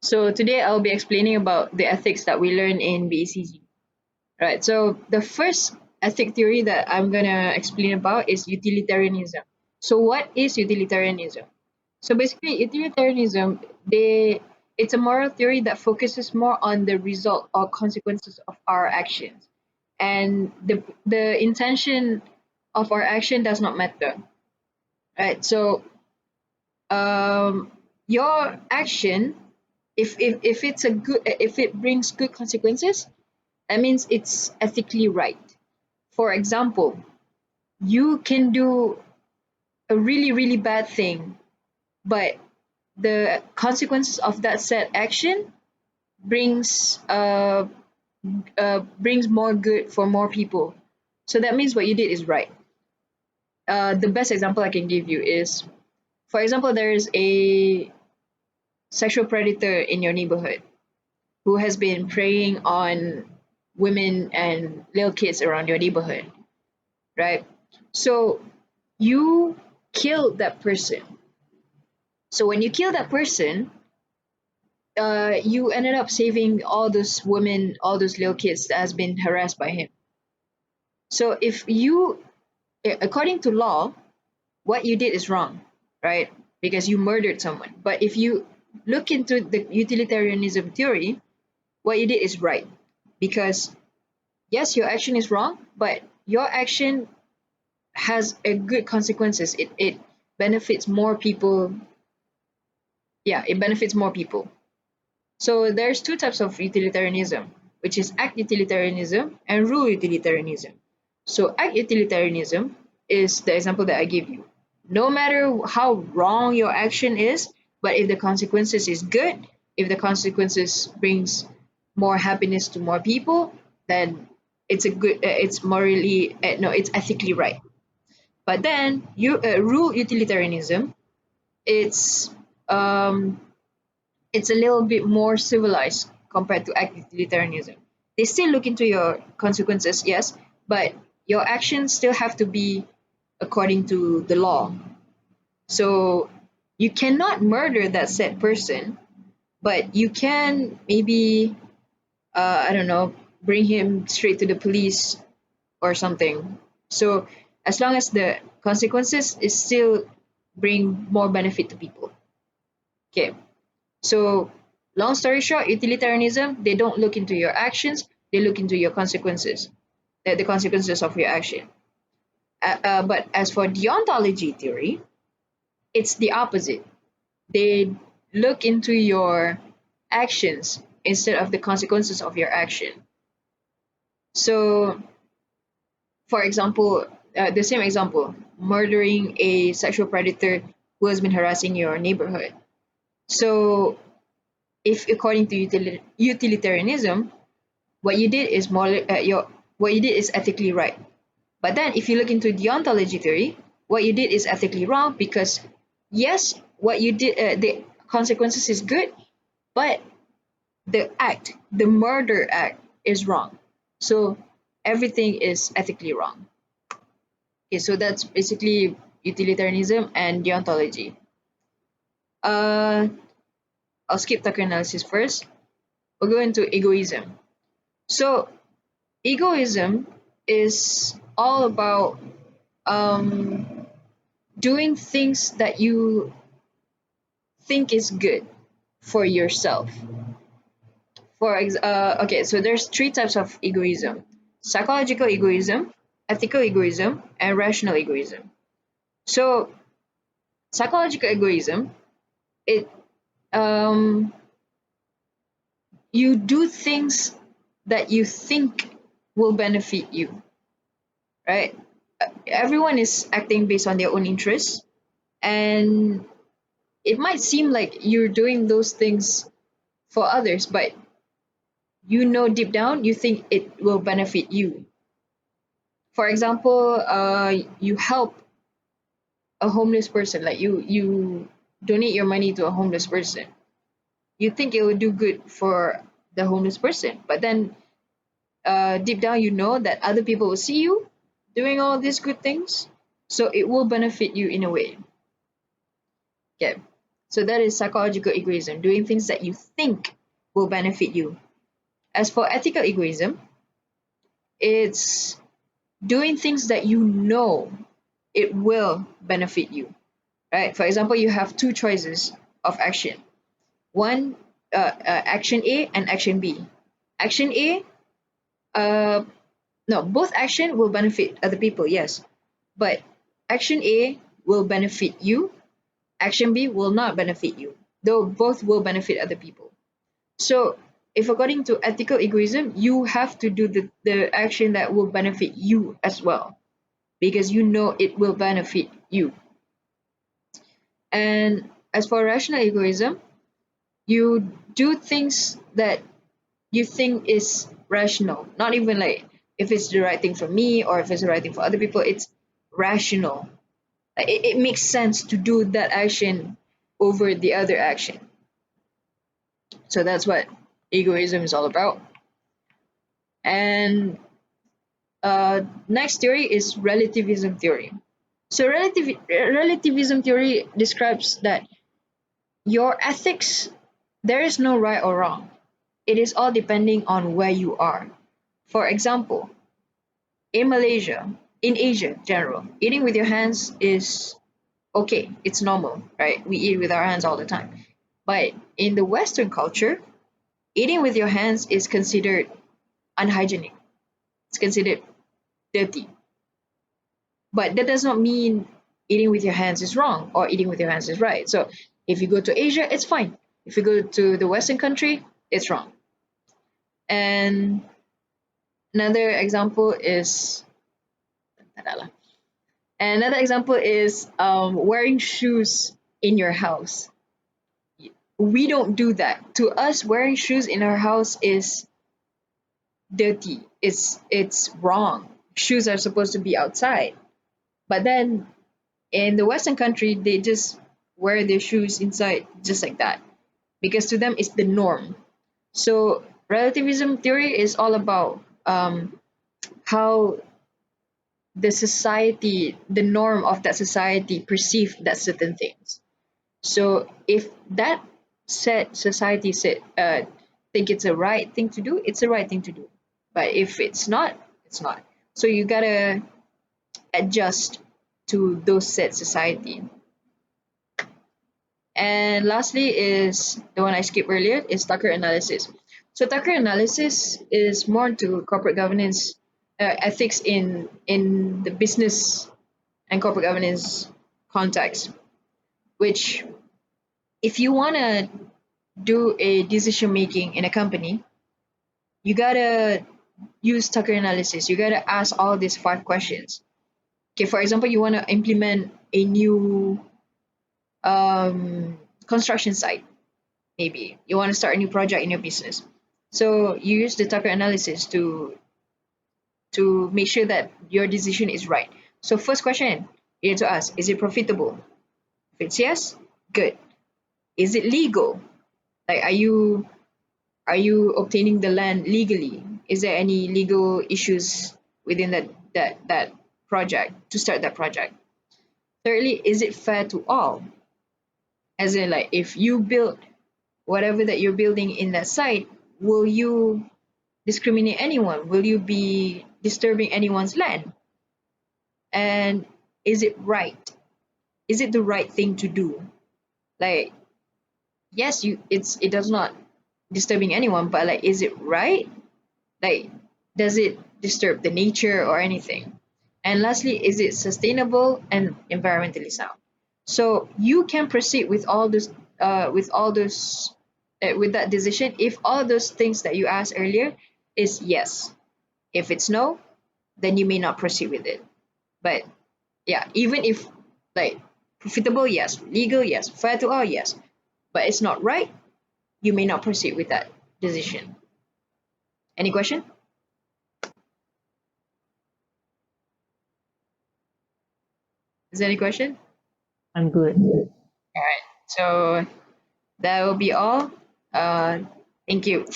So today I'll be explaining about the ethics that we learn in BACG. Right. So the first ethic theory that I'm gonna explain about is utilitarianism. So what is utilitarianism? So basically, utilitarianism, it's a moral theory that focuses more on the result or consequences of our actions, and the intention of our action does not matter. Right. So your action, if it's a good, if it brings good consequences, that means it's ethically right. For example, you can do a really bad thing, but the consequences of that said action brings brings more good for more people. So that means what you did is right. The best example I can give you is, for example, there is a sexual predator in your neighborhood who has been preying on women and little kids around your neighborhood, right? So you killed that person. So when you kill that person, you ended up saving all those women, all those little kids that has been harassed by him. So if you, according to law, what you did is wrong, right? Because you murdered someone. But if you look into the utilitarianism theory, what you did is right. Because yes, your action is wrong, but your action has a good consequences. It benefits more people. Yeah, it benefits more people. So there's two types of utilitarianism, which is act utilitarianism and rule utilitarianism. So act utilitarianism is the example that I gave you. No matter how wrong your action is, but if the consequences is good, if the consequences brings more happiness to more people, then it's a good, it's morally, no, it's ethically right. But then you rule utilitarianism, it's um, it's a little bit more civilized compared to act utilitarianism. They still look into your consequences, yes, but your actions still have to be according to the law. So you cannot murder that said person, but you can maybe, I don't know, bring him straight to the police or something. So as long as the consequences is still bring more benefit to people. Okay. So, long story short, utilitarianism, they don't look into your actions, they look into your consequences, the consequences of your action. But as for deontology theory, it's the opposite. They look into your actions instead of the consequences of your action. So, for example, the same example, murdering a sexual predator who has been harassing your neighborhood. So, if according to utilitarianism, what you did is more your what you did is ethically right. But then if you look into deontology theory, what you did is ethically wrong because yes, what you did, the consequences is good, but the murder act is wrong. So everything is ethically wrong. Okay, so that's basically utilitarianism and deontology. uh I'll skip Tucker analysis first. We'll go into egoism. So egoism is all about um, doing things that you think is good for yourself. Okay, so there's three types of egoism: psychological egoism, ethical egoism, and rational egoism. So psychological egoism, it um, you do things that you think will benefit you, right? Everyone is acting based on their own interests, and it might seem like you're doing those things for others, but you know deep down you think it will benefit you. For example, you help a homeless person, like you donate your money to a homeless person. You think it will do good for the homeless person, but then deep down you know that other people will see you doing all these good things, so it will benefit you in a way. Okay. So that is psychological egoism, doing things that you think will benefit you. As for ethical egoism, it's doing things that you know it will benefit you, right? For example, you have two choices of action. One, action A and action B. Action A, uh, no, both action will benefit other people, yes, but action A will benefit you, action B will not benefit you, though both will benefit other people. So, if according to ethical egoism, you have to do the action that will benefit you as well, because you know it will benefit you. And as for rational egoism, you do things that you think is rational, not even like if it's the right thing for me or if it's the right thing for other people, it's rational. Like, it makes sense to do that action over the other action. So that's what egoism is all about. And next theory is relativism theory. So relativism theory describes that your ethics, there is no right or wrong. It is all depending on where you are. For example, in Malaysia, in Asia in general, eating with your hands is okay. It's normal, right? We eat with our hands all the time. But in the Western culture, eating with your hands is considered unhygienic. It's considered dirty. But that does not mean eating with your hands is wrong or eating with your hands is right. So if you go to Asia, it's fine. If you go to the Western country, it's wrong. And another example is another example is wearing shoes in your house. We don't do that. To us, wearing shoes in our house is dirty. It's wrong. Shoes are supposed to be outside. But then in the Western country, they just wear their shoes inside just like that because to them it's the norm. So relativism theory is all about how the society, the norm of that society, perceive that certain things. So if that said society said think it's a right thing to do, it's a right thing to do. But if it's not, it's not. So you gotta adjust to those said society. And lastly is the one I skipped earlier is Tucker analysis. So Tucker analysis is more to corporate governance, ethics in the business and corporate governance context. Which, if you wanna do a decision making in a company, you gotta use Tucker analysis. You gotta ask all these 5 questions. Okay, for example, you wanna implement a new construction site. Maybe you want to start a new project in your business. So you use the Tucker analysis to make sure that your decision is right. So first question you need to ask, is it profitable? If it's yes, good. Is it legal? Like are you obtaining the land legally? Is there any legal issues within that project to start that project? Thirdly, is it fair to all? As in, like, if you build whatever that you're building in that site, will you discriminate anyone? Will you be disturbing anyone's land? And is it right? Is it the right thing to do? Like, yes, it does not disturbing anyone, but like, is it right? Like, does it disturb the nature or anything? And lastly, is it sustainable and environmentally sound? So you can proceed with that decision if all those things that you asked earlier is yes. If it's no, then you may not proceed with it. But yeah, even if, like, profitable, yes, legal, yes, fair to all, yes, but it's not right, you may not proceed with that decision. Any question? Is there any question? I'm good. All right. So that will be all. Uh, thank you.